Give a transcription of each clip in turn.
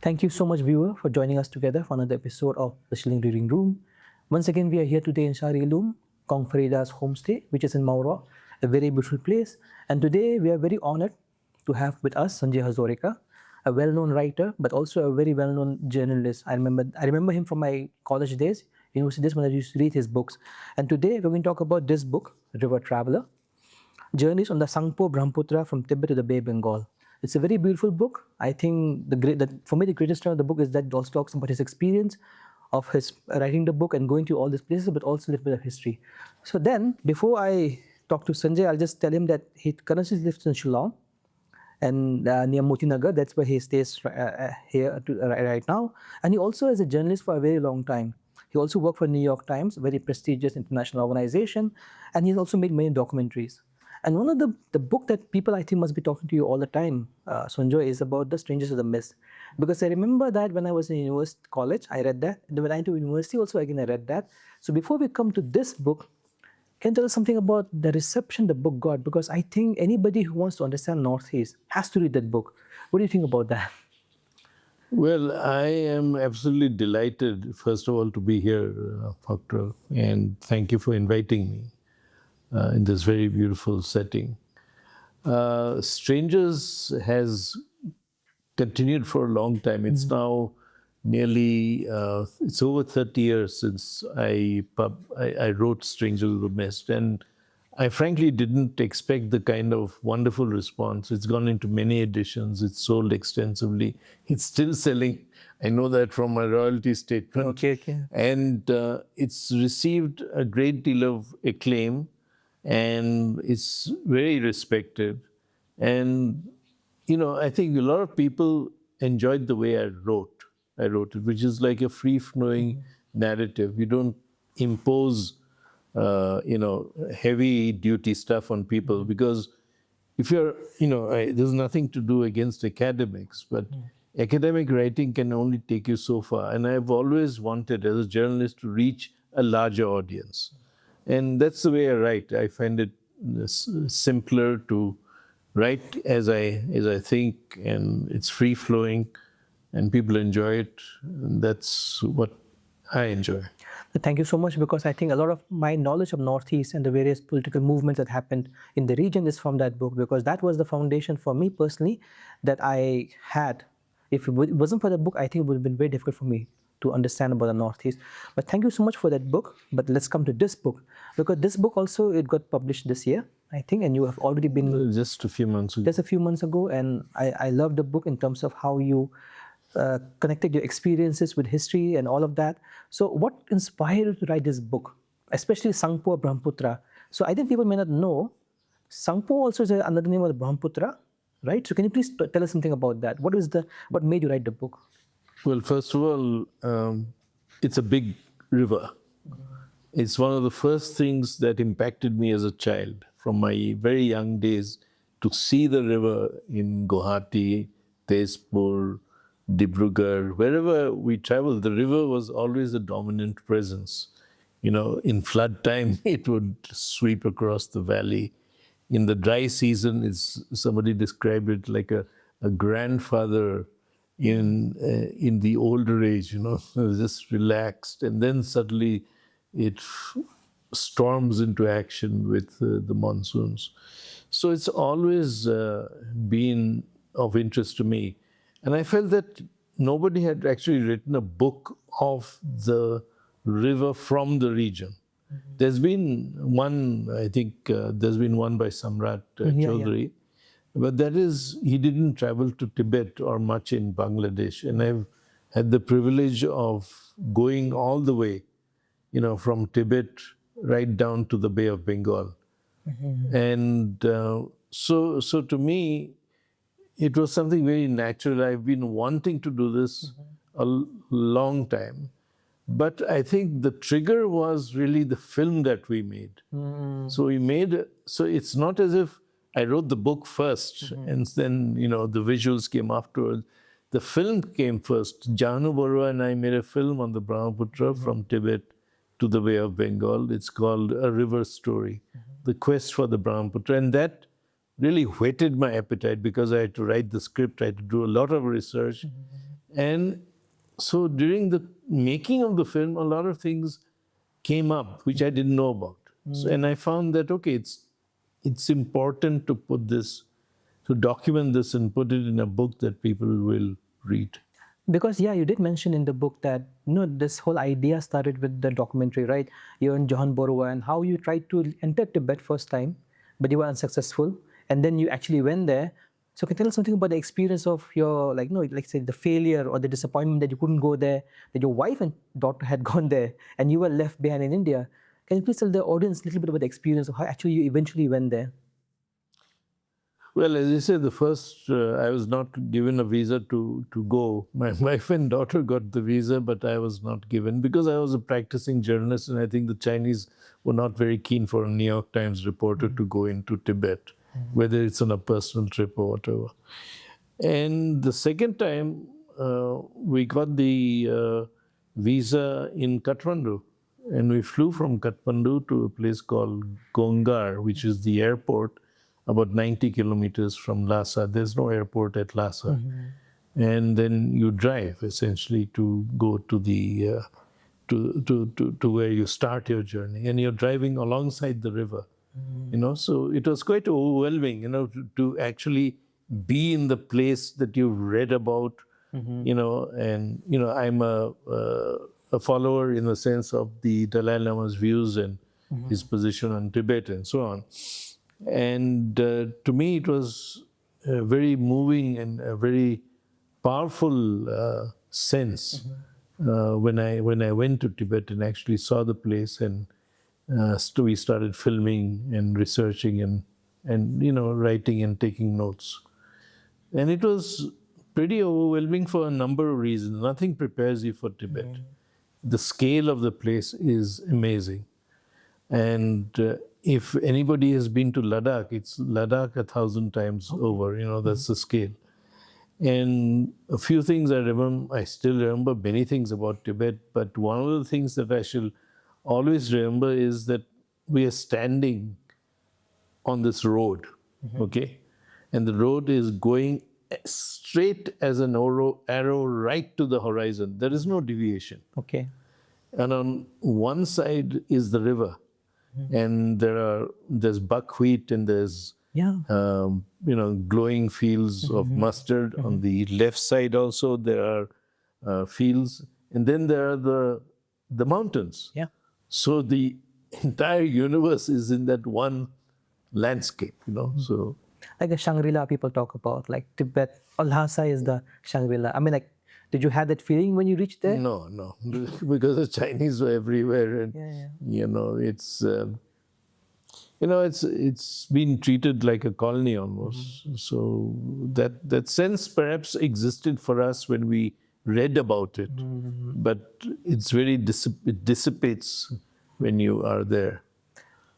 Thank you so much, viewer, for joining us together for another episode of The Shilling Reading Room. Once again, we are here today in Sharilum, Kong Farida's homestay, which is in Maura, a very beautiful place. And today, we are very honored to have with us Sanjoy Hazarika, a well-known writer, but also a very well-known journalist. I remember him from my college days, university days, when I used to read his books. And today, we're going to talk about this book, River Traveler. Journeys on the Tsangpo-Brahmaputra from Tibet to the Bay of Bengal. It's a very beautiful book. I think for me the greatest part of the book is that it also talks about his experience of his writing the book and going to all these places, but also a little bit of history. So then, before I talk to Sanjoy, I'll just tell him that he currently lives in Shillong and near Motinagar. That's where he stays right now. And he also is a journalist for a very long time. He also worked for New York Times, a very prestigious international organization, and he's also made many documentaries. And one of the book that people I think must be talking to you all the time, Sanjoy, is about The Strangers of the Mist. Because I remember that when I was in university college, I read that. And when I went to university also, again, I read that. So before we come to this book, can you tell us something about the reception the book got? Because I think anybody who wants to understand Northeast has to read that book. What do you think about that? Well, I am absolutely delighted, first of all, to be here, Fakra, and thank you for inviting me in this very beautiful setting. Strangers has continued for a long time. It's now nearly, it's over 30 years since I wrote Strangers of the Mist, and I frankly didn't expect the kind of wonderful response. It's gone into many editions. It's sold extensively. It's still selling. I know that from my royalty statement. Okay. And it's received a great deal of acclaim, and it's very respected. And, I think a lot of people enjoyed the way I wrote it, which is like a free-flowing narrative. You don't impose heavy duty stuff on people, because if you're, there's nothing to do against academics, but academic writing can only take you so far. And I've always wanted, as a journalist, to reach a larger audience. And that's the way I write. I find it simpler to write as I think, and it's free flowing, and people enjoy it. And that's what I enjoy. Thank you so much, because I think a lot of my knowledge of Northeast and the various political movements that happened in the region is from that book, because that was the foundation for me personally that I had. If it wasn't for the book, I think it would have been very difficult for me to understand about the Northeast. But thank you so much for that book. But let's come to this book, because this book also, it got published this year, I think, and you have already been... Just a few months ago. Just a few months ago, and I love the book in terms of how you connected your experiences with history and all of that. So what inspired you to write this book, especially Tsangpo-Brahmaputra? So I think people may not know, Tsangpo also is another name of the Brahmaputra, right? So can you please tell us something about that? What made you write the book? Well, first of all, it's a big river. It's one of the first things that impacted me as a child from my very young days, to see the river in Guwahati, Tezpur, Dibrugarh, wherever we traveled, the river was always a dominant presence. In flood time, it would sweep across the valley. In the dry season, somebody described it like a grandfather in the older age, just relaxed, and then suddenly it storms into action with the monsoons. So it's always been of interest to me. And I felt that nobody had actually written a book of the river from the region. There's been one, I think, there's been one by Samrat Chaudhary. But he didn't travel to Tibet or much in Bangladesh. And I've had the privilege of going all the way, from Tibet right down to the Bay of Bengal. And so to me, it was something very natural. I've been wanting to do this a long time. But I think the trigger was really the film that we made. So it's not as if I wrote the book first and then, the visuals came afterwards. The film came first. Janu Barua and I made a film on the Brahmaputra from Tibet to the Bay of Bengal. It's called A River Story, The Quest for the Brahmaputra. And that really whetted my appetite, because I had to write the script, I had to do a lot of research. And so during the making of the film, a lot of things came up which I didn't know about. So, and I found that, okay, it's important to put this, to document this and put it in a book that people will read. Because yeah, you did mention in the book that this whole idea started with the documentary, right? You and Johan Borwa, and how you tried to enter Tibet first time, but you were unsuccessful, and then you actually went there. So can you tell us something about the experience of your, like say the failure or the disappointment that you couldn't go there, that your wife and daughter had gone there, and you were left behind in India. Can you please tell the audience a little bit about the experience of how actually you eventually went there? Well, as I said, the first, I was not given a visa to go. My wife and daughter got the visa, but I was not given because I was a practicing journalist, and I think the Chinese were not very keen for a New York Times reporter to go into Tibet, whether it's on a personal trip or whatever. And the second time, we got the visa in Kathmandu, and we flew from Kathmandu to a place called Gongar, which is the airport about 90 kilometers from Lhasa. There's no airport at Lhasa. And then you drive essentially to go to the to where you start your journey, and you're driving alongside the river. So it was quite overwhelming, to actually be in the place that you've read about, and I'm a follower in the sense of the Dalai Lama's views and his position on Tibet and so on. And to me, it was very moving and a very powerful sense when I went to Tibet and actually saw the place, and we started filming and researching and writing and taking notes. And it was pretty overwhelming for a number of reasons. Nothing prepares you for Tibet. The scale of the place is amazing. And if anybody has been to Ladakh, it's Ladakh 1,000 times over, that's the scale. And a few things I still remember many things about Tibet, but one of the things that I shall always remember is that we are standing on this road, okay? And the road is going straight as an arrow right to the horizon. There is no deviation. Okay. And on one side is the river. And there's buckwheat and there's glowing fields of mustard. On the left side also there are fields, and then there are the mountains. Yeah. So the entire universe is in that one landscape. So like the Shangri-La people talk about, like Tibet or Lhasa is the Shangri-La. I mean, like, did you have that feeling when you reached there? No, because the Chinese were everywhere, and it's been treated like a colony almost. So that sense perhaps existed for us when we read about it, but it's very it dissipates when you are there.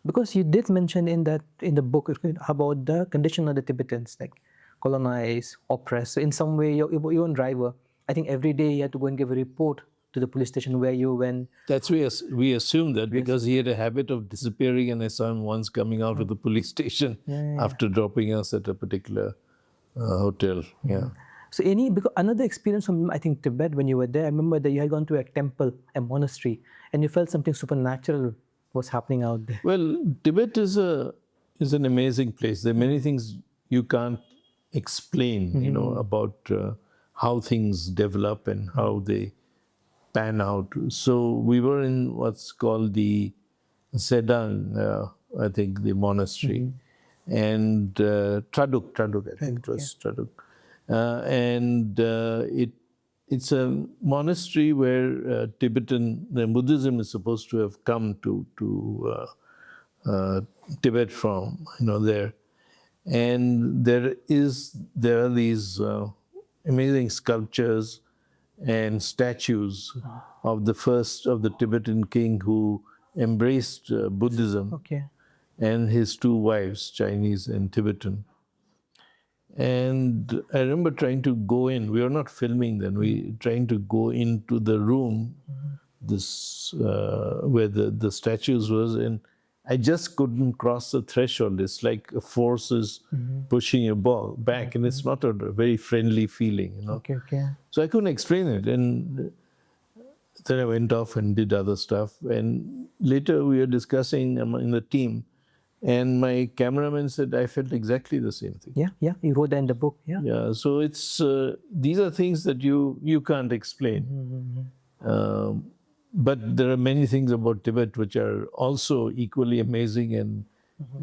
Because you did mention in the book about the condition of the Tibetans, like colonized, oppressed. So in some way, your own driver, I think every day you had to go and give a report to the police station where you went. That's we assumed that because he had a habit of disappearing, and I saw him once coming out of the police station after dropping us at a particular hotel. Yeah. So because another experience from, I think, Tibet when you were there, I remember that you had gone to a temple, a monastery, and you felt something supernatural was happening out there. Well, Tibet is an amazing place. There are many things you can't explain, about how things develop and how they pan out. So we were in what's called the Sedang, I think, the monastery, and Traduk, I think it was Traduk. It's a monastery where Tibetan Buddhism is supposed to have come to Tibet from, there. And there are these amazing sculptures and statues of the first of the Tibetan king who embraced Buddhism, and his two wives, Chinese and Tibetan. And I remember trying to go in. We were not filming then. We trying to go into the room, this where the statues was, and I just couldn't cross the threshold. It's like a force is pushing your ball back, and it's not a very friendly feeling, you know. Okay, okay. So I couldn't explain it, and then I went off and did other stuff. And later we were discussing in the team, and my cameraman said I felt exactly the same thing. Yeah, yeah. You wrote that in the book. Yeah. Yeah. So it's these are things that you can't explain. But there are many things about Tibet which are also equally amazing and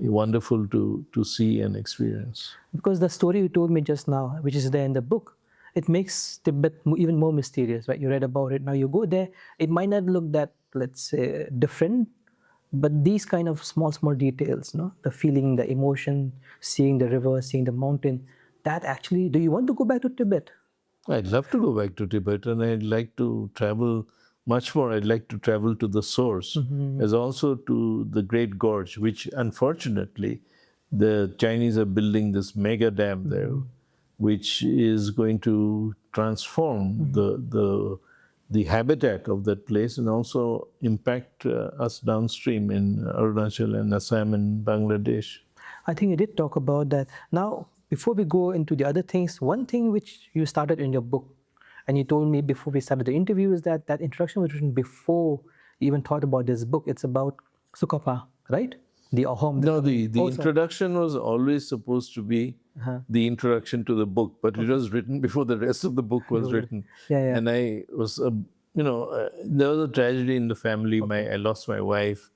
wonderful to see and experience. Because the story you told me just now, which is there in the book, it makes Tibet even more mysterious, right? You read about it. Now you go there, it might not look that, let's say, different, but these kind of small, small details, no? The feeling, the emotion, seeing the river, seeing the mountain, that actually, do you want to go back to Tibet? I'd love to go back to Tibet, and I'd like to travel much more. I'd like to travel to the source, as also to the Great Gorge, which unfortunately the Chinese are building this mega dam there, which is going to transform the habitat of that place and also impact us downstream in Arunachal and Assam and Bangladesh. I think you did talk about that. Now, before we go into the other things, one thing which you started in your book, and you told me before we started the interview, is that that introduction was written before you even thought about this book. It's about Sukapa, right? The Ahom. No, the introduction was always supposed to be the introduction to the book, but it was written before the rest of the book was written. Yeah, yeah. And I was, there was a tragedy in the family. I lost my wife,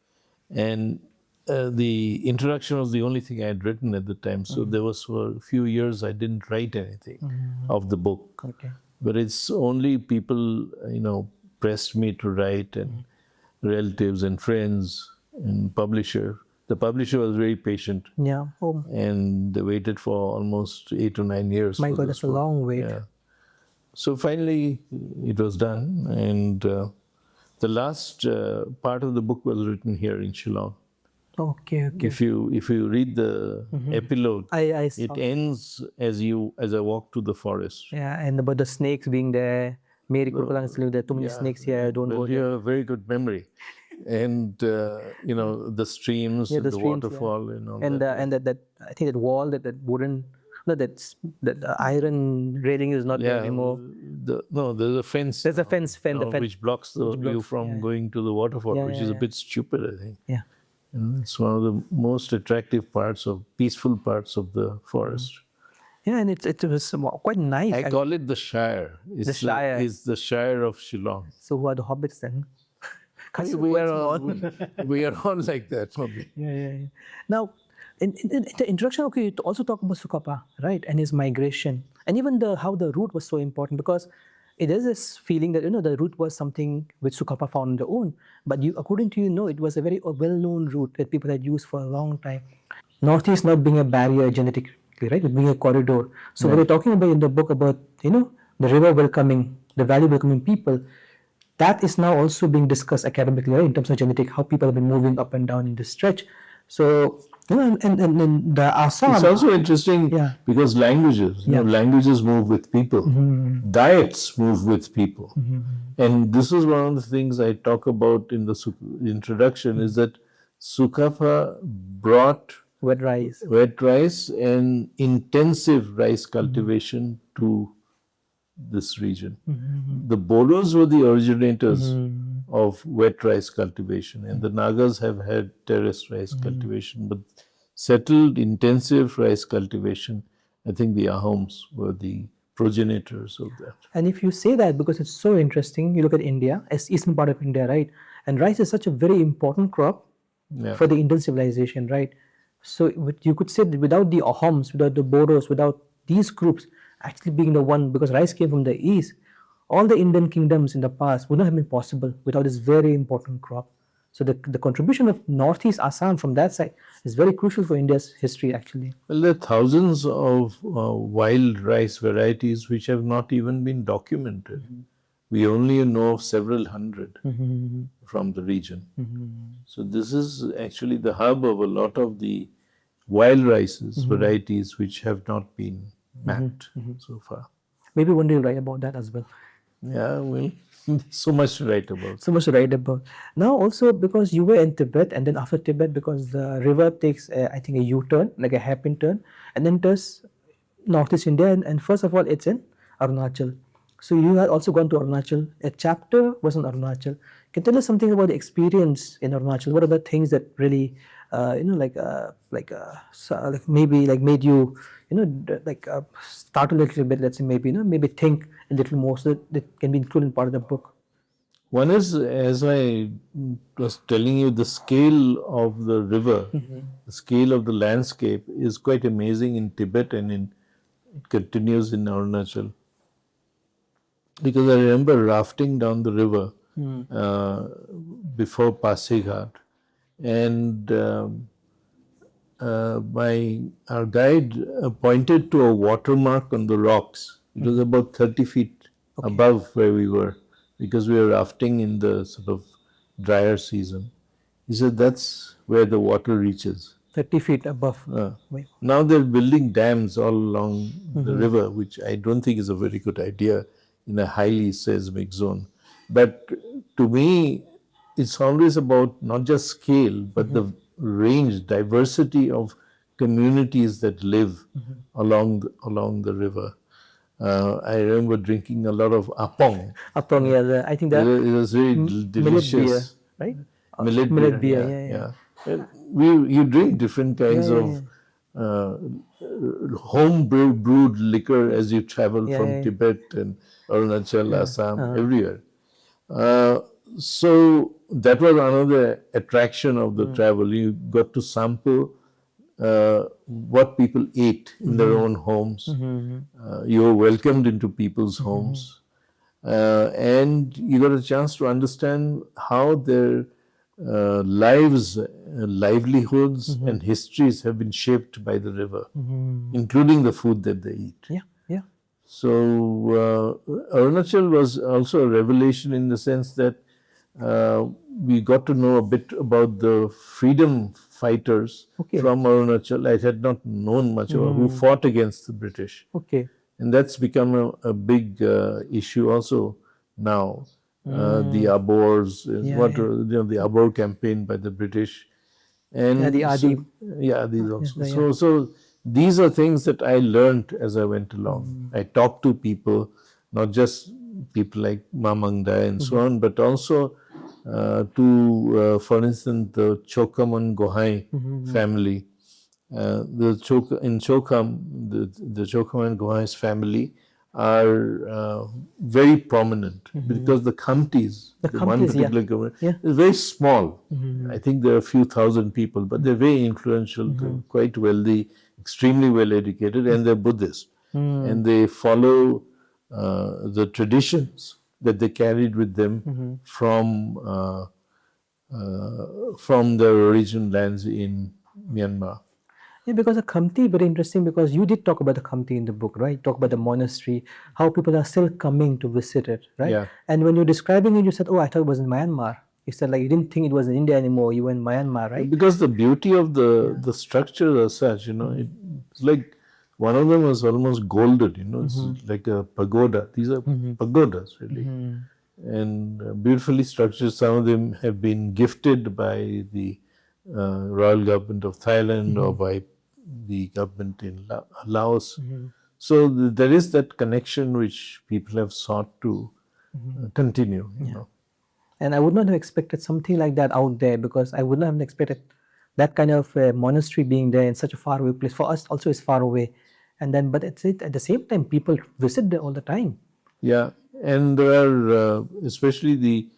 and the introduction was the only thing I had written at the time. So there was for a few years I didn't write anything of the book. Okay. But it's only people, pressed me to write, and relatives and friends and publisher. The publisher was very patient. Yeah. Oh, And they waited for almost 8 to 9 years. my for God, this that's a book. long wait. Yeah. So finally, it was done. And the last part of the book was written here in Shillong. Okay, okay. If you read the epilogue, I saw. it ends as I walk to the forest. Yeah, and about the snakes being there. Mary Kurpalang is there. Too many snakes here. Don't go Well, you there. have a very good memory. And, the streams, Yeah, and the streams, waterfall and all and that. that I think that wall, that wooden, no, that iron railing is not there anymore. There's a fence. There's a fence, the fence. Which blocks you from going to the waterfall, which is a bit stupid, I think. Yeah. And it's one of the most attractive peaceful parts of the forest. Yeah, and it was quite nice. I call it the Shire. The Shire. It's the Shire of Shillong. So who are the hobbits then? We are all like that. Probably. Yeah. Now, in the introduction, okay, you also talk about Sukapa, right, and his migration, and even how the route was so important, because it is this feeling that the route was something which Sukapa found on their own, but according to it was a very well-known route that people had used for a long time. Northeast not being a barrier genetically, right, but being a corridor. So when we're talking about in the book about the river welcoming, the valley welcoming people, that is now also being discussed academically, right, in terms of genetic, how people have been moving up and down in this stretch. So, and the Assam. It's also interesting because languages, languages move with people. Diets move with people. And this is one of the things I talk about in the introduction, is that Sukapa brought wet rice and intensive rice cultivation to this region. The Bodos were the originators of wet rice cultivation, and the Nagas have had terrace rice cultivation, but settled intensive rice cultivation, I think the Ahoms were the progenitors of that. And if you say that, because it's so interesting, you look at India, as eastern part of India, right, and rice is such a very important crop for the Indian civilization, right? So you could say that without the Ahoms, without the Bodos, without these groups actually being the one, because rice came from the east, all the Indian kingdoms in the past would not have been possible without this very important crop. So the contribution of Northeast Assam from that side is very crucial for India's history, actually. Well, there are thousands of wild rice varieties which have not even been documented. We only know of several hundred from the region. So this is actually the hub of a lot of the wild rices, varieties which have not been mapped so far. Maybe one day you'll write about that as well. Yeah, well, so much to write about. So much to write about. Now also because you were in Tibet, and then after Tibet, because the river takes I think a U-turn, like a hairpin turn, and then turns northeast India, and first of all it's in Arunachal. So you had also gone to Arunachal. A chapter was in Arunachal. Can you tell us something about the experience in Arunachal? What are the things that really like maybe like made you start a little bit, let's say, maybe maybe think a little more, so that can be included in part of the book. One is, as I was telling you, the scale of the river, the scale of the landscape is quite amazing in Tibet, and it continues in Arunachal. Because I remember rafting down the river uh, before Pasighat, and our guide pointed to a watermark on the rocks. It was about 30 feet above where we were, because we were rafting in the sort of drier season. He said that's where the water reaches. 30 feet above. Wait. Now they're building dams all along the river, which I don't think is a very good idea in a highly seismic zone. But to me, it's always about not just scale, but the range, diversity of communities that live along the river. I remember drinking a lot of apong. Apong, yeah, I think that It was very millet beer, delicious. right? Millet beer, yeah. And you drink different kinds of home brewed liquor as you travel from Tibet and Arunachal, Assam, everywhere. Uh, so that was another attraction of the travel. You got to sample what people ate in their own homes. You were welcomed into people's homes. And you got a chance to understand how their lives, livelihoods, and histories have been shaped by the river, including the food that they eat. Yeah, yeah. So Arunachal was also a revelation in the sense that we got to know a bit about the freedom fighters from Arunachal. I had not known much about who fought against the British. Okay. And that's become a big issue also now. The Abors, the Abor campaign by the British, and the Adi. these also. So these are things that I learned as I went along. I talked to people, not just people like Mamangda and so on, but also for instance, the Chokaman Gohai family. In Chokam, the Chokaman Gohai's family are very prominent because the Khamtis, one particular government, is very small. I think there are a few thousand people, but they're very influential, they're quite wealthy, extremely well educated, and they're Buddhist. And they follow the traditions that they carried with them from their original lands in Myanmar. Yeah, because the Khamti, very interesting, because you did talk about the Khamti in the book, right? Talk about the monastery, how people are still coming to visit it, right? Yeah. And when you're describing it, you said, oh, I thought it was in Myanmar. You said like you didn't think it was in India anymore, you were in Myanmar, right? Because the beauty of the structure as such, it's like one of them was almost golden, it's like a pagoda. These are pagodas, really. And beautifully structured. Some of them have been gifted by the royal government of Thailand or by the government in Laos. So there is that connection which people have sought to continue. And I would not have expected something like that out there, because I would not have expected that kind of monastery being there in such a faraway place. For us, also, it's far away. And then, but at the same time, people visit there all the time. Yeah, and there are especially the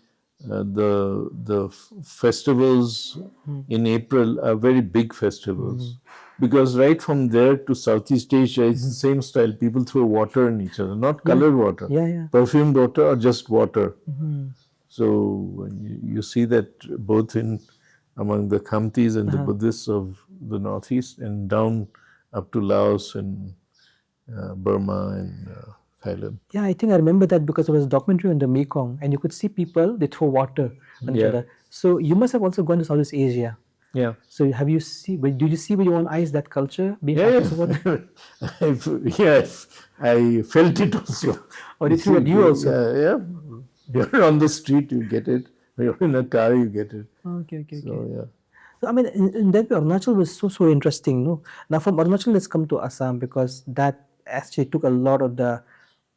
festivals in April are very big festivals, because right from there to Southeast Asia, it's the same style. People throw water on each other, not colored water, perfumed water or just water. So you see that both among the Khamtis and the Buddhists of the Northeast, and down up to Laos and Burma and Thailand. Yeah, I think I remember that because there was a documentary on the Mekong, and you could see people, they throw water on each other. So you must have also gone to Southeast Asia. Yeah. So have you see? But did you see with your own eyes that culture being Yeah, practiced over there? yes, I felt it also. Or You they threw see, at you also? yeah. You're on the street, you get it. You're in a car, you get it. Okay, okay, So okay. yeah. So I mean, in that way, Arunachal was so interesting. No, now from Arunachal, let's come to Assam because that actually took a lot of the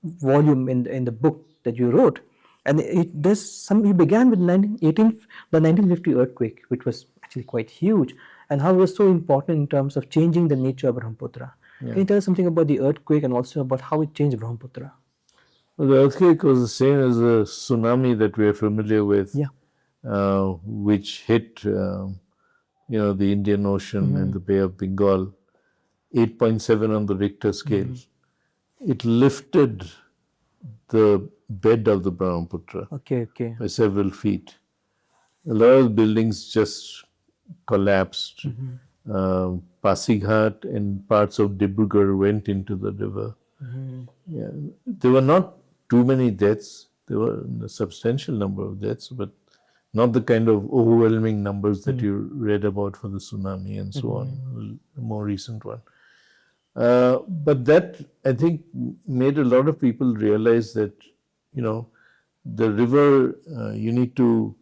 volume in the book that you wrote, and it does some. You began with the 1950 earthquake, which was actually quite huge, and how it was so important in terms of changing the nature of Brahmaputra. Can Yeah. you tell us something about the earthquake and also about how it changed Brahmaputra? Well, the earthquake was the same as the tsunami that we are familiar with, Yeah. which hit, the Indian Ocean and the Bay of Bengal, 8.7 on the Richter scale. It lifted the bed of the Brahmaputra Okay, okay. by several feet. A lot of buildings just collapsed. Pasighat and parts of Dibrugarh went into the river. Yeah. There were not too many deaths. There were a substantial number of deaths, but not the kind of overwhelming numbers that you read about for the tsunami and so on, the more recent one. But that, I think, made a lot of people realize that, the river, you need to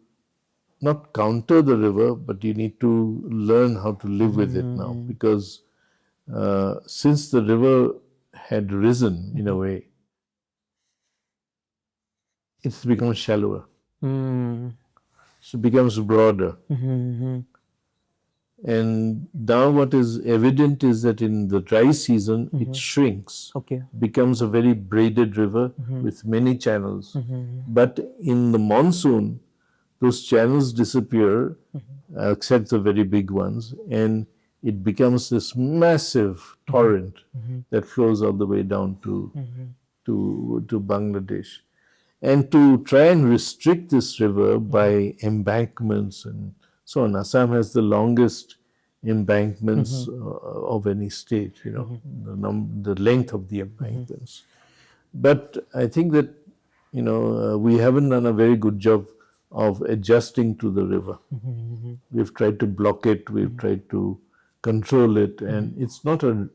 not counter the river, but you need to learn how to live with it now. Because since the river had risen in a way, it's become shallower. Mm. So it becomes broader. Mm-hmm. And now what is evident is that in the dry season, it shrinks, Okay. becomes a very braided river with many channels. But in the monsoon, those channels disappear, except the very big ones, and it becomes this massive torrent that flows all the way down to Bangladesh. And to try and restrict this river by embankments and so on, Assam has the longest embankments of any state, the length of the embankments. But I think that, we haven't done a very good job of adjusting to the river. We've tried to block it, we've tried to control it, and it's not an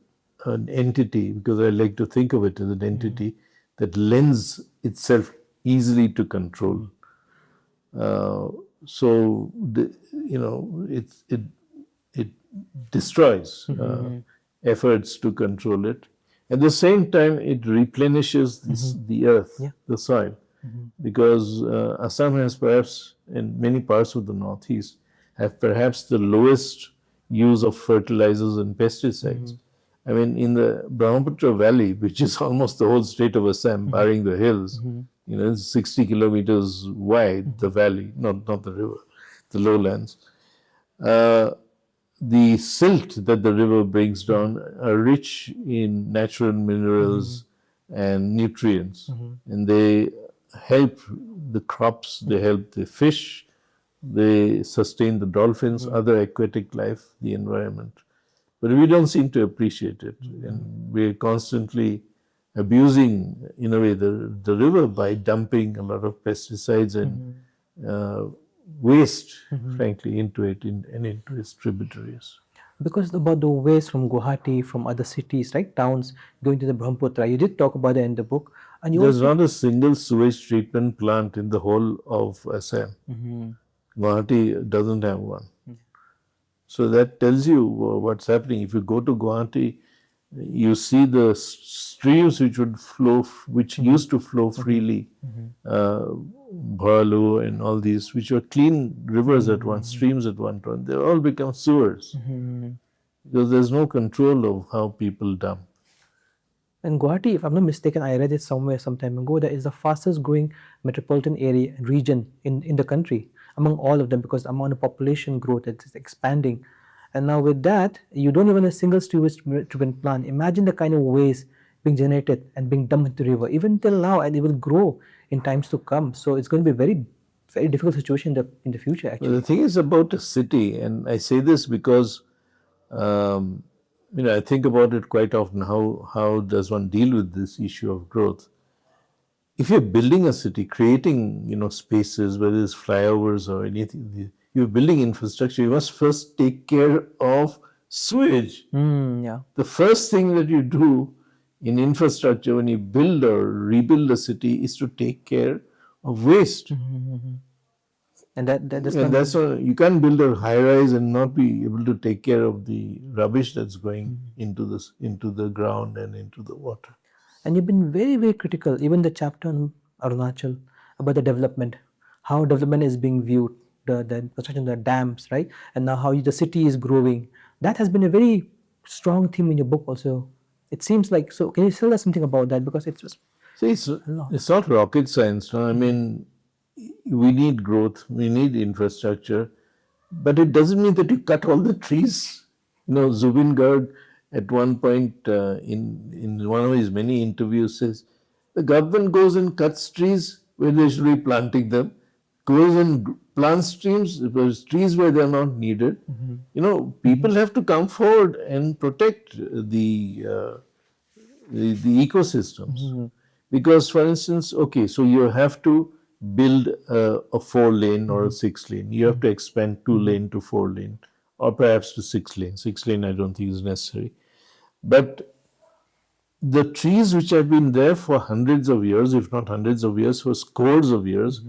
entity, because I like to think of it as an entity that lends itself easily to control. So, it destroys efforts to control it. At the same time, it replenishes the earth, the soil, because Assam has perhaps, in many parts of the northeast, have perhaps the lowest use of fertilizers and pesticides. I mean, in the Brahmaputra Valley, which is almost the whole state of Assam, barring the hills, it's 60 kilometers wide, the valley, not the river, the lowlands. The silt that the river brings down are rich in natural minerals and nutrients, and they help the crops, they help the fish, they sustain the dolphins, other aquatic life, the environment. But we don't seem to appreciate it, and we're constantly abusing, in a way, the river by dumping a lot of pesticides and waste, frankly, into it and into its tributaries. Because about the waste from Guwahati, from other cities, right, towns going to the Brahmaputra, you did talk about it in the book, and you There's also. not a single sewage treatment plant in the whole of Assam. Guwahati doesn't have one. So that tells you what's happening. If you go to Guwahati, you see the streams which used to flow freely, Bharalu and all these, which were clean rivers at once, streams at one time. They all become sewers because there's no control of how people dump. And Guwahati, if I'm not mistaken, I read it somewhere some time ago, that is the fastest growing metropolitan area region in the country among all of them, because among the population growth, it's expanding. And now with that, you don't even have a single sewage treatment plant. Imagine the kind of waste being generated and being dumped into the river, even till now, and it will grow in times to come. So it's going to be a very, very difficult situation in the future, Well, actually. the thing is about a city, and I say this because um, I think about it quite often. How does one deal with this issue of growth? If you're building a city, creating spaces, whether it's flyovers or anything, you're building infrastructure, you must first take care of sewage. Yeah. The first thing that you do in infrastructure when you build or rebuild a city is to take care of waste. And that's And that's why you can't build a high rise and not be able to take care of the rubbish that's going into the ground and into the water. And you've been very, very critical, even the chapter on Arunachal about the development, how development is being viewed, the construction of the dams, right? And now how the city is growing. That has been a very strong theme in your book also. It seems like, so can you tell us something about that? Because it's just See, it's not rocket science. No? I mean, we need growth, we need infrastructure, but it doesn't mean that you cut all the trees. Zubin Garg at one point in one of his many interviews says, the government goes and cuts trees where they should be planting them, goes and plants trees where they are not needed. People have to come forward and protect the ecosystems. Because, for instance, okay, so you have to build a 4-lane or a 6-lane. You have to expand 2-lane to 4-lane, or perhaps to 6-lane. 6-lane, I don't think is necessary. But the trees which have been there for hundreds of years, if not hundreds of years, for scores of years,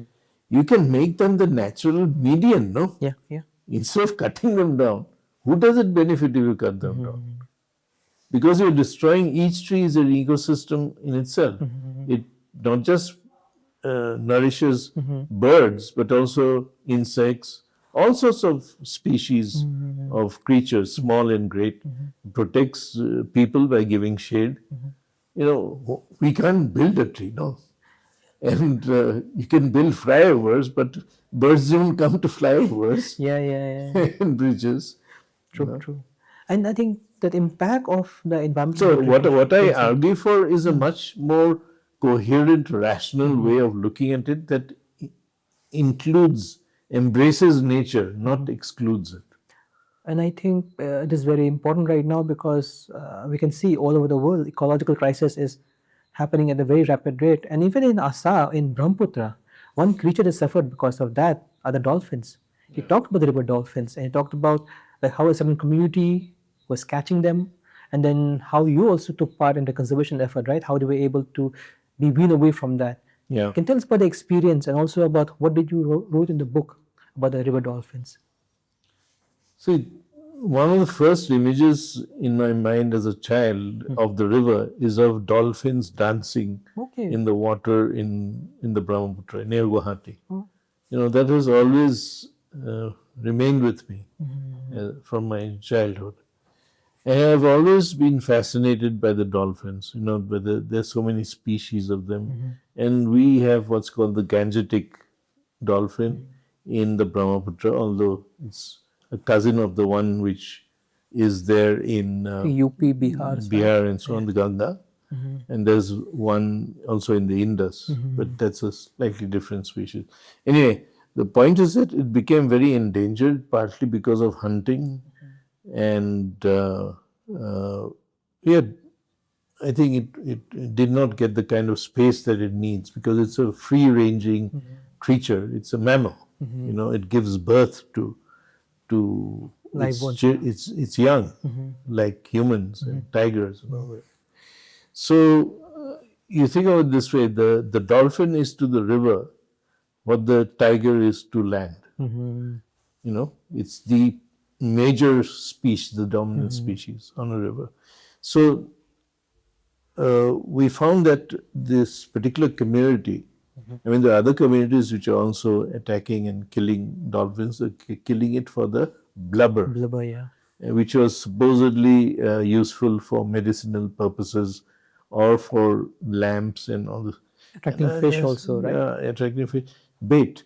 you can make them the natural median, no? yeah, yeah. Instead of cutting them down, who does it benefit if you cut them down? Because you're destroying each tree is an ecosystem in itself. It not just nourishes birds, but also insects, all sorts of species of creatures, small and great. It protects people by giving shade. We can't build a tree, no. And you can build flyovers, but birds don't come to flyovers Yeah. and bridges. True. And I think that impact of the environment. So what I argue for is a much more coherent, rational way of looking at it that embraces nature, not excludes it. And I think it is very important right now because we can see all over the world ecological crisis is happening at a very rapid rate. And even in Assam, in Brahmaputra, one creature that suffered because of that are the dolphins. He talked about the river dolphins, and he talked about like how a certain community was catching them, and then how you also took part in the conservation effort, right? How they were able to be weaned away from that. Yeah. Can you tell us about the experience and also about what did you wrote in the book about the river dolphins? See, one of the first images in my mind as a child of the river is of dolphins dancing in the water in the Brahmaputra near Guwahati. That has always remained with me from my childhood. And I've always been fascinated by the dolphins. There's so many species of them, and we have what's called the Gangetic dolphin in the Brahmaputra, although it's a cousin of the one which is there in UP, Bihar and so on, the Ganga. And there's one also in the Indus, but that's a slightly different species. Anyway, the point is that it became very endangered, partly because of hunting, and I think it did not get the kind of space that it needs because it's a free-ranging creature. It's a mammal. It gives birth to its young, like humans and tigers and all that. So you think of it this way: the dolphin is to the river what the tiger is to land. It's the major species, the dominant species on a river. So we found that this particular community, there are other communities which are also attacking and killing dolphins, killing it for the blubber, which was supposedly useful for medicinal purposes or for lamps and all this. Attracting fish also, right? Yeah, attracting fish. Bait.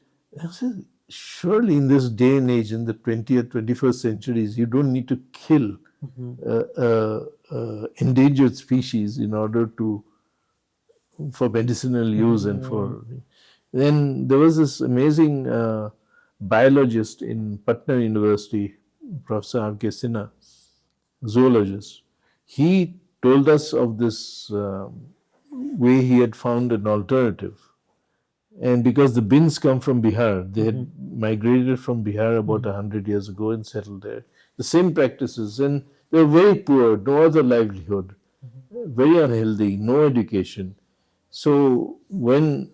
Surely in this day and age, in the 20th, 21st centuries, you don't need to kill endangered species in order for medicinal use and for. Then there was this amazing biologist in Patna University, Professor R.K. Sinha, zoologist. He told us of this way he had found an alternative. And because the Bins come from Bihar, they had migrated from Bihar about 100 years ago and settled there. The same practices, and they were very poor, no other livelihood, very unhealthy, no education. So when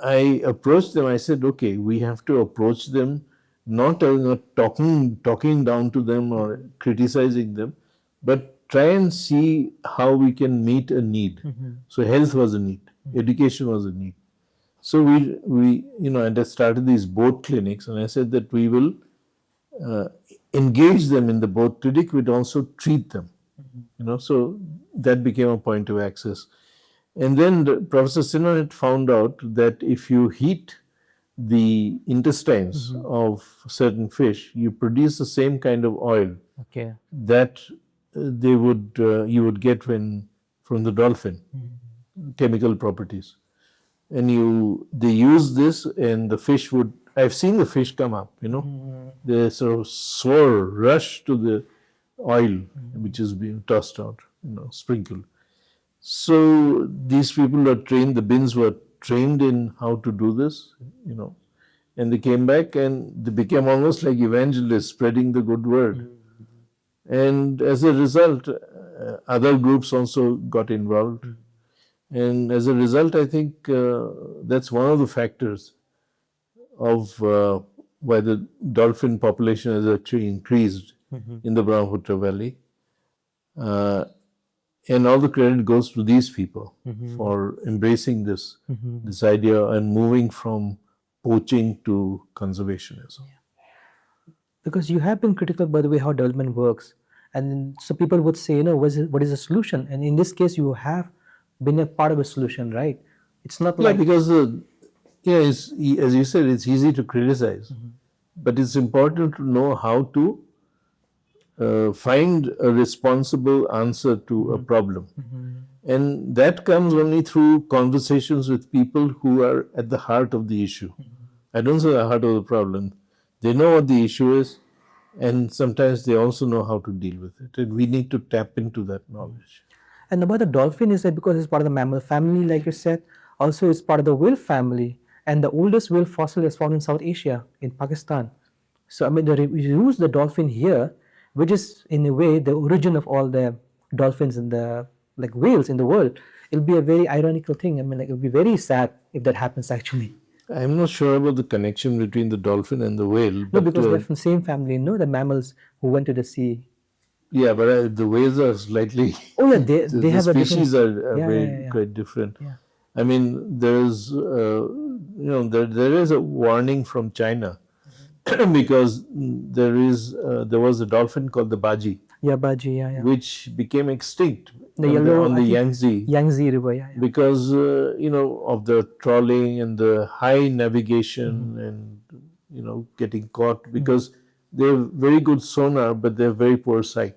I approached them, I said, okay, we have to approach them not talking down to them or criticizing them, but try and see how we can meet a need. So health was a need, education was a need. So and I started these boat clinics, and I said that we will uh, engage them in the boat clinic, we'd also treat them. So that became a point of access. And then Professor Sinha had found out that if you heat the intestines of certain fish, you produce the same kind of oil Okay. that you would get from the dolphin, chemical properties. And they use this, and the fish would. I've seen the fish come up. They sort of soar, rush to the oil which is being tossed out, sprinkled. So these people are trained. The Bins were trained in how to do this, and they came back and they became almost like evangelists, spreading the good word. And as a result, other groups also got involved. And as a result, I think that's one of the factors of why the dolphin population has actually increased in the Brahmaputra Valley. And all the credit goes to these people for embracing this idea and moving from poaching to conservationism. Because you have been critical, by the way, how development works, and so people would say, what is the solution? And in this case, you have been a part of a solution, right? It's not Yeah, like because as you said, it's easy to criticize, but it's important to know how to find a responsible answer to a problem. And that comes only through conversations with people who are at the heart of the issue. I don't say the heart of the problem. They know what the issue is, and sometimes they also know how to deal with it. And we need to tap into that knowledge. And about the dolphin is that because it's part of the mammal family, like you said, also it's part of the whale family, and the oldest whale fossil is found in South Asia, in Pakistan. So I mean, we use the dolphin here, which is in a way the origin of all the dolphins and the like whales in the world. It'll be a very ironical thing. I mean, like it'll be very sad if that happens actually. I'm not sure about the connection between the dolphin and the whale, No, but because they're from the same family. The mammals who went to the sea. yeah, but the whales are slightly. Oh yeah, they The have a species different. are very quite different. Yeah. I mean, there's there is a warning from China because there was a dolphin called the baji, Yeah, Baji, yeah. which became extinct The yellow, on I the think, Yangtze Yangtze River, yeah. because of the trawling and the high navigation and getting caught because they have very good sonar but they have very poor sight.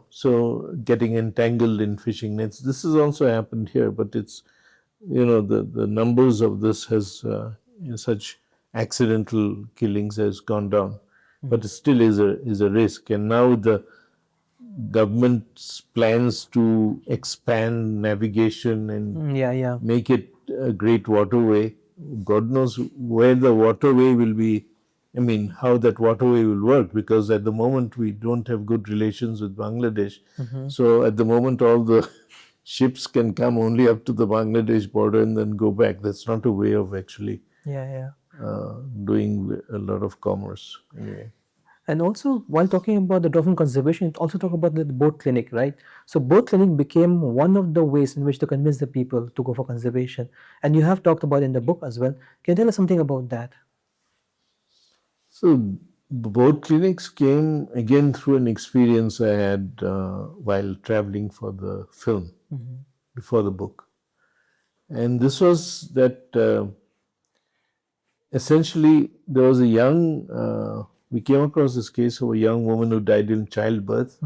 So getting entangled in fishing nets. This has also happened here, but it's the numbers of this has such accidental killings has gone down, but it still is a risk. And now the government's plans to expand navigation and make it a great waterway. God knows where the waterway will be. I mean, how that waterway will work, because at the moment we don't have good relations with Bangladesh. So at the moment, all the ships can come only up to the Bangladesh border and then go back. That's not a way of actually doing a lot of commerce. Anyway. And also, while talking about the dolphin conservation, it also talk about the boat clinic, right? So boat clinic became one of the ways in which to convince the people to go for conservation. And you have talked about it in the book as well. Can you tell us something about that? So boat clinics came again through an experience I had while traveling for the film before the book. And this was that essentially there was a young, we came across this case of a young woman who died in childbirth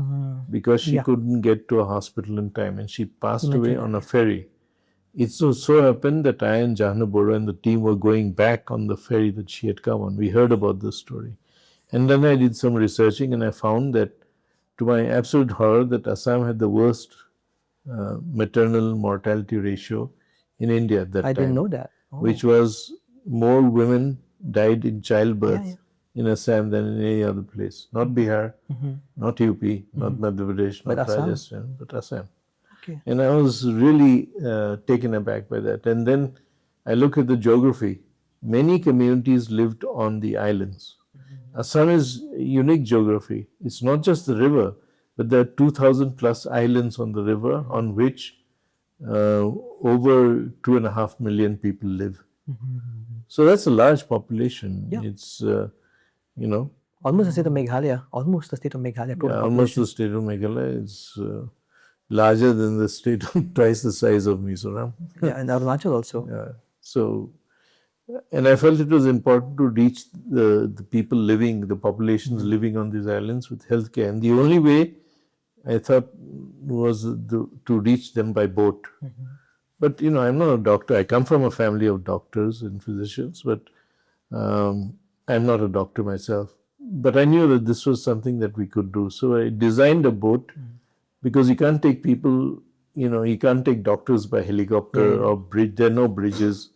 because she couldn't get to a hospital in time, and she passed away on a ferry. It so happened that I and Jahna Bora and the team were going back on the ferry that she had come on. We heard about this story. And then I did some researching and I found that, to my absolute horror, that Assam had the worst maternal mortality ratio in India at that time. I didn't know that. which was more women died in childbirth Yeah. in Assam than in any other place. Not Bihar, not UP, not Madhya Pradesh, But not Assam? Rajasthan, but Assam. Okay. And I was really taken aback by that. And then I look at the geography. Many communities lived on the islands. Assam is unique geography. It's not just the river, but there are 2,000 plus islands on the river on which over 2.5 million people live. So that's a large population. Yeah. It's, you know, Almost the state of Meghalaya. Almost the state of Meghalaya. Total almost population. the state of Meghalaya. It's larger than the state of twice the size of Mizoram. Yeah, and Arunachal also. Yeah. So, and I felt it was important to reach the people living, the populations living on these islands with healthcare. And the only way I thought was to reach them by boat. But, you know, I'm not a doctor. I come from a family of doctors and physicians, but I'm not a doctor myself. But I knew that this was something that we could do. So I designed a boat because you can't take people, you know, you can't take doctors by helicopter or bridge. There are no bridges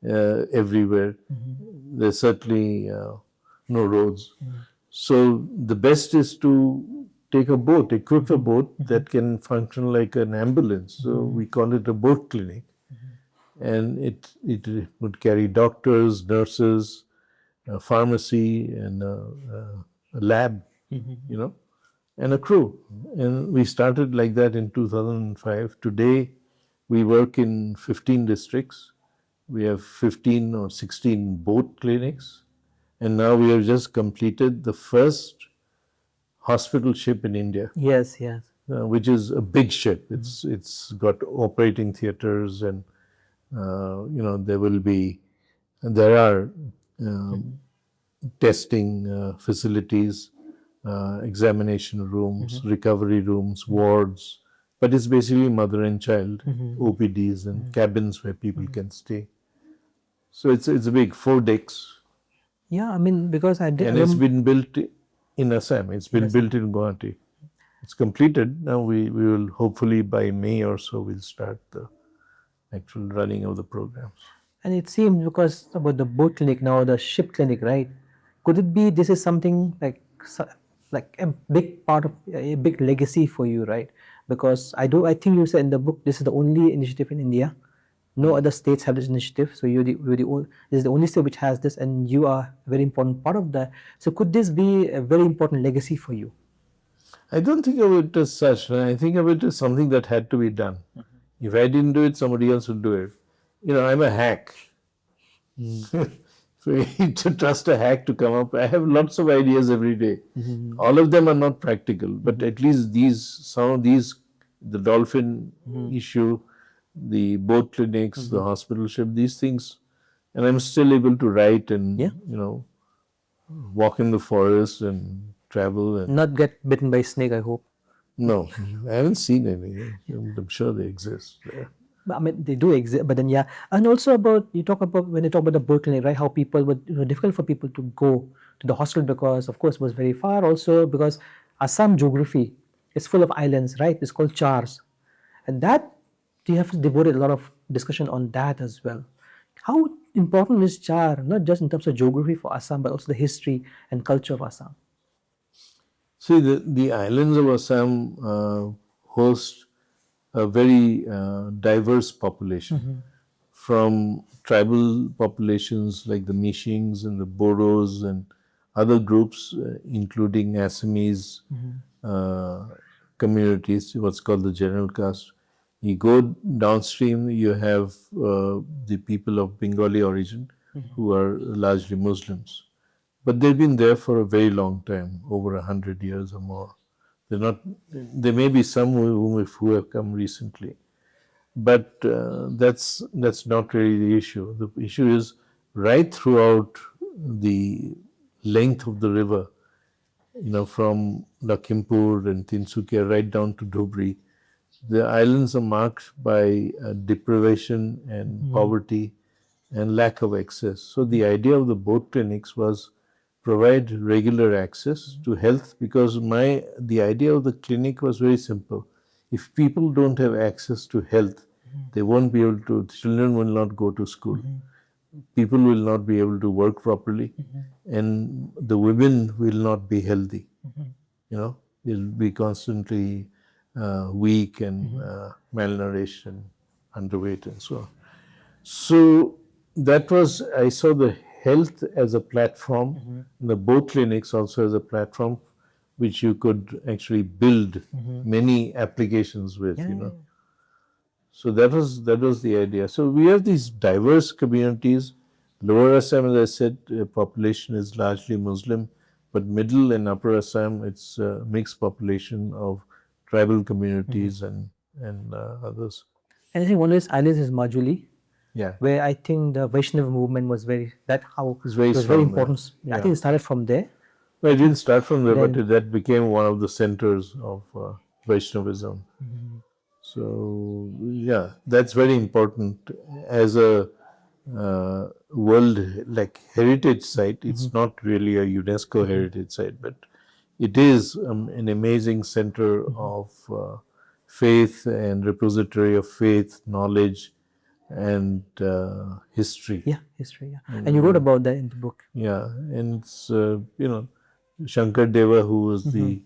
everywhere. There's certainly no roads. So the best is to take a boat, equip a boat that can function like an ambulance. So we call it a boat clinic. And it would carry doctors, nurses, a pharmacy, and a lab, you know, and a crew. And we started like that in 2005. Today, we work in 15 districts. We have 15 or 16 boat clinics. And now we have just completed the first hospital ship in India. Yes. Which is a big ship. It's got operating theaters, and you know, there are testing facilities, examination rooms, recovery rooms, wards. But it's basically mother and child, OPDs and cabins where people can stay. So it's a big 4 decks. Yeah, I mean, because I did. And it's been built in Assam. It's been built in Guwahati. It's completed. Now we will hopefully by May or so we'll start the actual running of the programs. And it seems because about the boat clinic now, the ship clinic, right? Could it be this is something like a big part of a big legacy for you, right? Because I think you said in the book this is the only initiative in India. No other states have this initiative. So this is the only state which has this, and you are a very important part of that. So could this be a very important legacy for you? I don't think of it as such. I think of it as something that had to be done. If I didn't do it, somebody else would do it. You know, I'm a hack. So you need to trust a hack to come up. I have lots of ideas every day. All of them are not practical, but at least some of these, the dolphin issue, the boat clinics, the hospital ship, these things, and I'm still able to write and, you know, walk in the forest and travel. And Not get bitten by a snake, I hope. no, I haven't seen any. I'm sure they exist. Yeah. I mean, they do exist, but then and also when you talk about the boat clinic, right? How people it was difficult for people to go to the hospital because, of course, it was very far. Also, because Assam geography is full of islands, right? It's called chars, and that you have devoted a lot of discussion on that as well. How important is char, not just in terms of geography for Assam, but also the history and culture of Assam? See, the islands of Assam host a very diverse population, from tribal populations like the Mishings and the Bodos and other groups, including Assamese communities, what's called the general caste. You go downstream, you have the people of Bengali origin who are largely Muslims. But they've been there for a very long time, over 100 years or more. There may be some who have come recently, but that's not really the issue. The issue is right throughout the length of the river, you know, from Lakhimpur and Tinsukia right down to Dhubri. The islands are marked by deprivation and poverty and lack of access. So the idea of the boat clinics was provide regular access to health, because the idea of the clinic was very simple. If people don't have access to health, They won't be able to, children will not go to school. People will not be able to work properly, and the women will not be healthy. You know, they'll be constantly weak and malnourished and underweight and so on. So that was, I saw the health as a platform, the both clinics also as a platform which you could actually build many applications with, you know. So that was the idea. So we have these diverse communities. Lower Assam, as I said, population is largely Muslim, but middle and upper Assam, it's a mixed population of tribal communities and others. And I think one of these islands is Majuli, Yeah, where I think the Vaishnava movement was very, that how it's very it was very strong there. important. I Yeah. think it started from there. Well, it didn't start from there, but Then- that became one of the centers of Vaishnavism. So, yeah, that's very important as a world like heritage site. It's not really a UNESCO heritage site, but it is an amazing center of faith and repository of faith, knowledge, and history. Yeah, history. Yeah, and you wrote about that in the book. Yeah, and it's, you know, Shankar Deva, who was the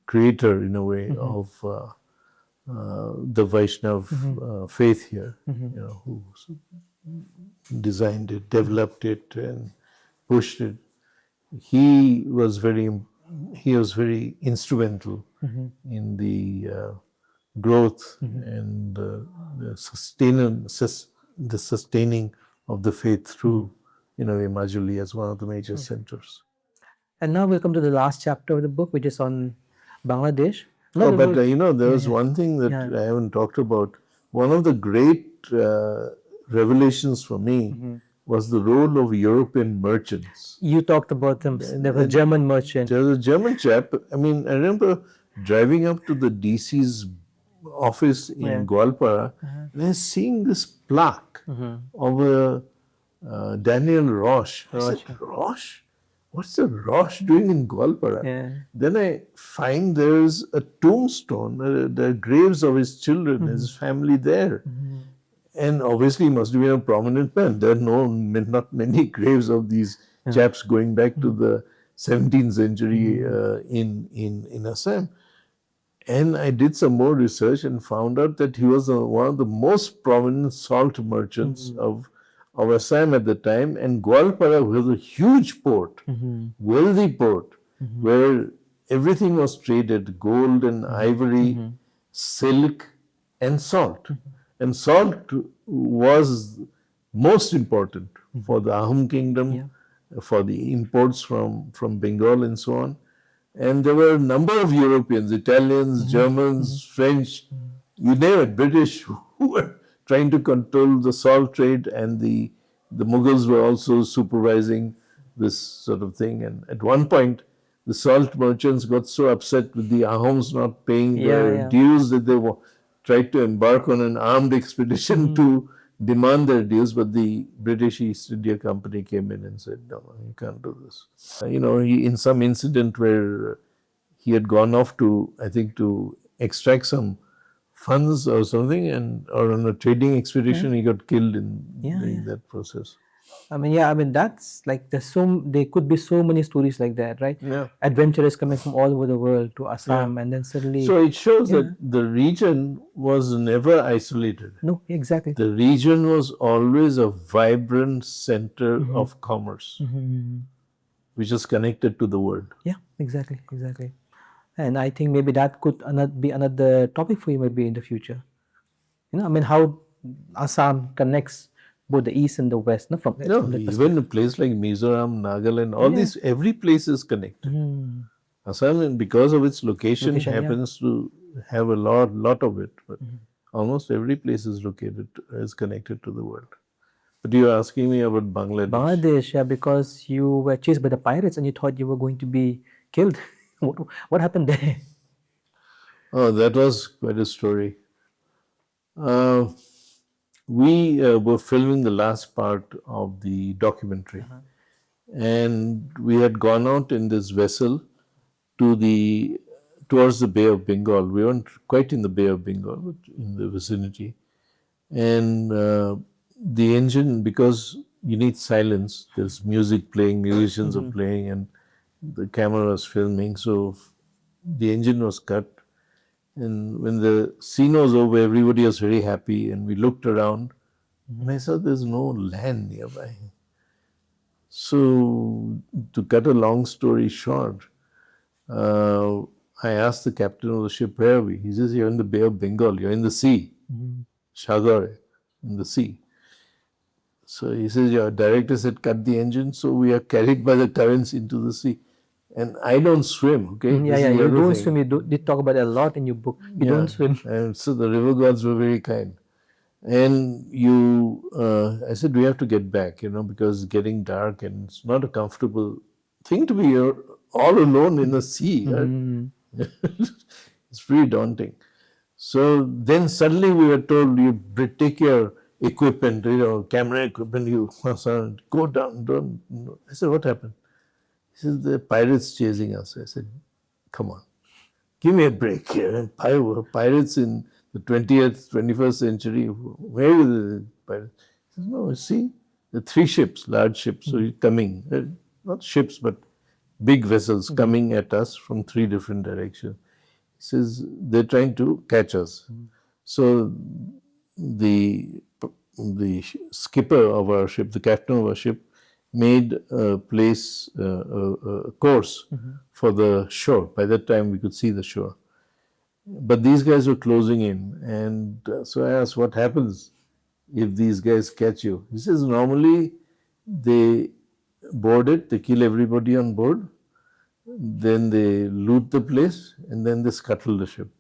creator in a way of the Vaishnav faith here, you know, who designed it, developed it, and pushed it. He was very instrumental in the growth and the sustaining of the faith through, you know, Majuli as one of the major centers. And now we'll come to the last chapter of the book, which is on Bangladesh. No, Oh, no, but no. you know, there was one thing that Yeah. I haven't talked about. One of the great revelations for me was the role of European merchants. You talked about them. There was a German merchant. There was a German chap. I mean, I remember driving up to the DC's office in Gwalpara and I was seeing this plaque of a Daniel Roche. I said, Roche? What's the Roche doing in Gwalpara? Yeah. Then I find there's a tombstone, the graves of his children, his family there. And obviously, he must have been a prominent man. There are not many graves of these chaps going back to the 17th century in Assam. And I did some more research and found out that he was one of the most prominent salt merchants of Assam at the time. And Gwalpara was a huge port, wealthy port, where everything was traded, gold and ivory, silk and salt. And salt was most important for the Ahom kingdom, for the imports from Bengal and so on. And there were a number of Europeans, Italians, Germans, French, you name it, British, who were trying to control the salt trade, and the Mughals were also supervising this sort of thing. And at one point, the salt merchants got so upset with the Ahoms not paying their dues that they tried to embark on an armed expedition to demand their dues, but the British East India Company came in and said, no, you can't do this. You know, in some incident where he had gone off to, I think, to extract some funds or something, or on a trading expedition, he got killed during that process. I mean, that's like there could be so many stories like that, right? Yeah. Adventurers coming from all over the world to Assam, and then suddenly. So it shows that the region was never isolated. No, exactly. The region was always a vibrant center of commerce, which is connected to the world. Yeah, exactly. And I think maybe that could be another topic for you maybe in the future. You know, I mean, how Assam connects both the east and the west. No, from even a place like Mizoram, Nagaland, all these, every place is connected. Assam, because of its location happens to have a lot of it, but almost every place is connected to the world. But you are asking me about Bangladesh. Bangladesh, yeah, because you were chased by the pirates and you thought you were going to be killed. What happened there? Oh, that was quite a story. We were filming the last part of the documentary, and we had gone out in this vessel to towards the Bay of Bengal. We weren't quite in the Bay of Bengal, but in the vicinity. And the engine, because you need silence, there's music playing, musicians are playing, and the camera was filming. So the engine was cut. And when the scene was over, everybody was very happy. And we looked around, and I saw there's no land nearby. So, to cut a long story short, I asked the captain of the ship, where are we? He says, you're in the Bay of Bengal, you're in the sea, Sagar, in the sea. So he says, your director said, cut the engine, so we are carried by the currents into the sea. And I don't swim, okay? Yeah, yeah, you don't swim. You did talk about it a lot in your book. You don't swim. And so the river gods were very kind. And I said, we have to get back, because it's getting dark and it's not a comfortable thing to be all alone in the sea. Right? It's pretty daunting. So then suddenly we were told, you take your equipment, camera equipment, you go down, don't. I said, what happened? He said, the pirates chasing us. I said, come on, give me a break here. Pirates in the 20th, 21st century, where are the pirates? He says, no, see, the 3 ships, large ships, so coming, not ships, but big vessels coming at us from 3 different directions. He says, they're trying to catch us. So the skipper of our ship, the captain of our ship, made a course for the shore. By that time, we could see the shore. But these guys were closing in. And so I asked, what happens if these guys catch you? He says, normally they board it, they kill everybody on board, then they loot the place, and then they scuttle the ship.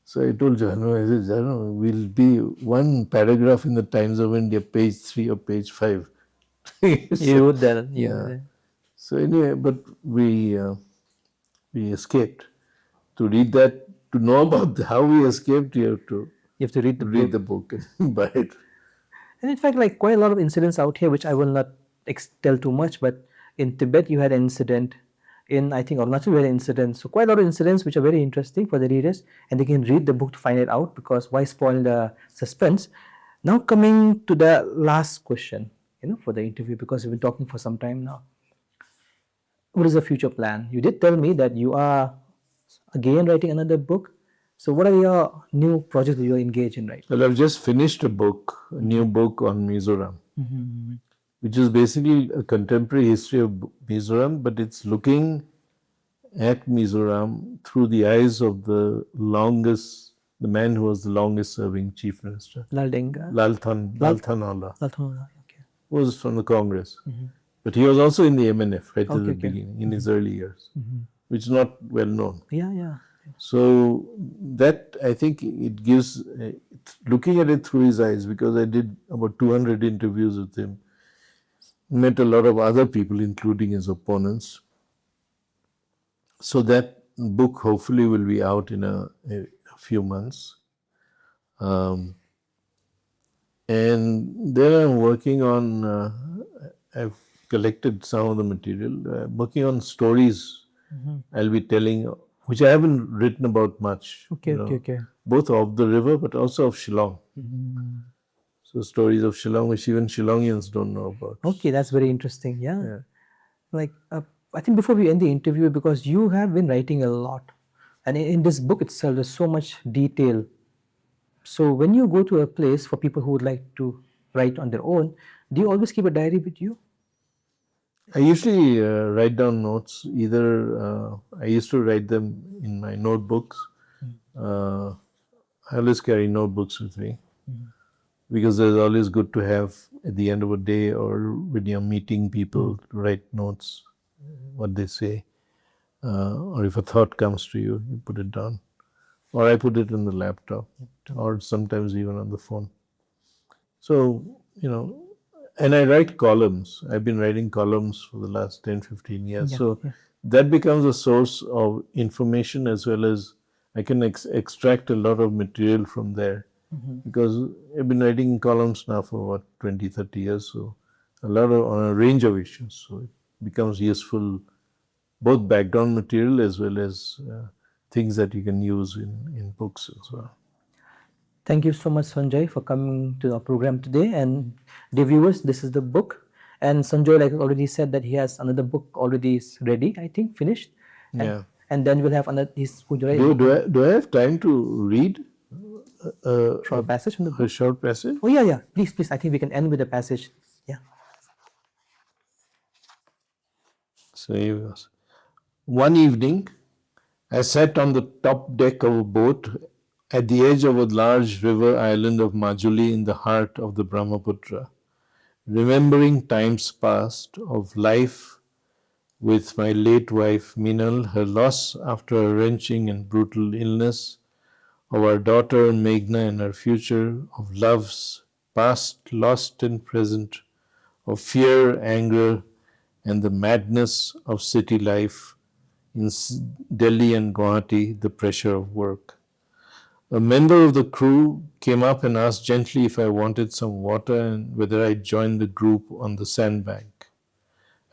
So I told Janu, I said, Janu, we'll be one paragraph in the Times of India, page 3 or page 5. You wrote that. Yeah. So anyway, but we escaped. To read that, to know about how we escaped, you have to read the book and buy it. And in fact, like quite a lot of incidents out here, which I will not tell too much, but in Tibet you had an incident. In, I think, Arunachal you had an incident. So quite a lot of incidents which are very interesting for the readers, and they can read the book to find it out, because why spoil the suspense? Now coming to the last question, for the interview, because we've been talking for some time now. What is the future plan? You did tell me that you are again writing another book. So what are your new projects that you're engaged in right now? Well, I've just finished a new book on Mizoram, which is basically a contemporary history of Mizoram, but it's looking at Mizoram through the eyes of the man who was the longest serving chief minister. Lalthanwala. Okay. Was from the Congress. But he was also in the MNF right at the beginning, in his early years, which is not well known. Yeah. So that, I think, it gives, looking at it through his eyes, because I did about 200 interviews with him, met a lot of other people, including his opponents. So that book hopefully will be out in a few months. And then I'm working on, I've collected some of the material, working on stories I'll be telling, which I haven't written about much. Okay. Both of the river, but also of Shillong. So stories of Shillong, which even Shillongians don't know about. Okay, that's very interesting. Yeah. Like, I think before we end the interview, because you have been writing a lot, and in this book itself, there's so much detail. So when you go to a place for people who would like to write on their own, do you always keep a diary with you? I usually write down notes. Either I used to write them in my notebooks. I always carry notebooks with me, because it's always good to have at the end of a day or when you're meeting people to write notes, what they say. Or if a thought comes to you, you put it down. Or I put it in the laptop, or sometimes even on the phone. So, and I write columns. I've been writing columns for the last 10, 15 years. That becomes a source of information, as well as I can extract a lot of material from there. Because I've been writing columns now for 20, 30 years. So on a range of issues. So it becomes useful, both background material as well as things that you can use in books as well. Thank you so much, Sanjoy, for coming to our program today. And dear viewers, this is the book. And Sanjoy, like already said, that he has another book already is ready, I think, finished. Yeah. And then we'll have another his Do I have time to read short passage from the a book. short passage? Oh yeah, yeah. Please, please. I think we can end with a passage. Yeah. So here goes. One evening, I sat on the top deck of a boat at the edge of a large river island of Majuli in the heart of the Brahmaputra, remembering times past of life with my late wife Minal, her loss after a wrenching and brutal illness, of our daughter Meghna and her future, of loves past, lost and present, of fear, anger, and the madness of city life in Delhi and Guwahati, the pressure of work. A member of the crew came up and asked gently if I wanted some water and whether I'd join the group on the sandbank.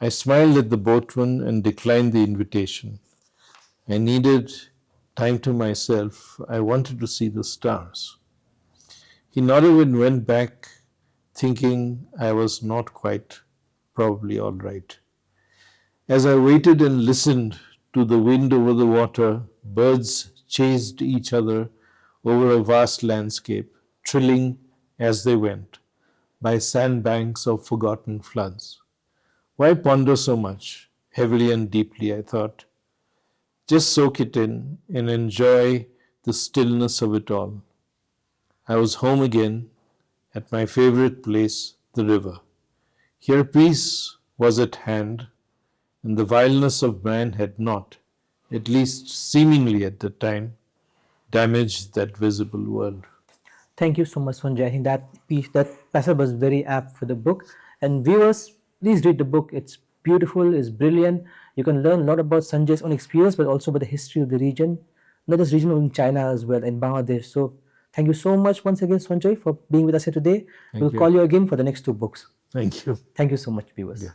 I smiled at the boatman and declined the invitation. I needed time to myself. I wanted to see the stars. He nodded and went back, thinking I was not quite probably all right. As I waited and listened to the wind over the water, birds chased each other over a vast landscape, trilling as they went, by sandbanks of forgotten floods. Why ponder so much, heavily and deeply, I thought. Just soak it in and enjoy the stillness of it all. I was home again at my favorite place, the river. Here peace was at hand, and the vileness of man had not, at least seemingly at the time, damaged that visible world. Thank you so much, Sanjay. I think that passage was very apt for the book. And viewers, please read the book. It's beautiful, it's brilliant. You can learn a lot about Sanjay's own experience, but also about the history of the region, not just region, but in China as well, in Bangladesh. So thank you so much once again, Sanjay, for being with us here today. We'll call you again for the next two books. Thank you. Thank you so much, viewers. Yeah.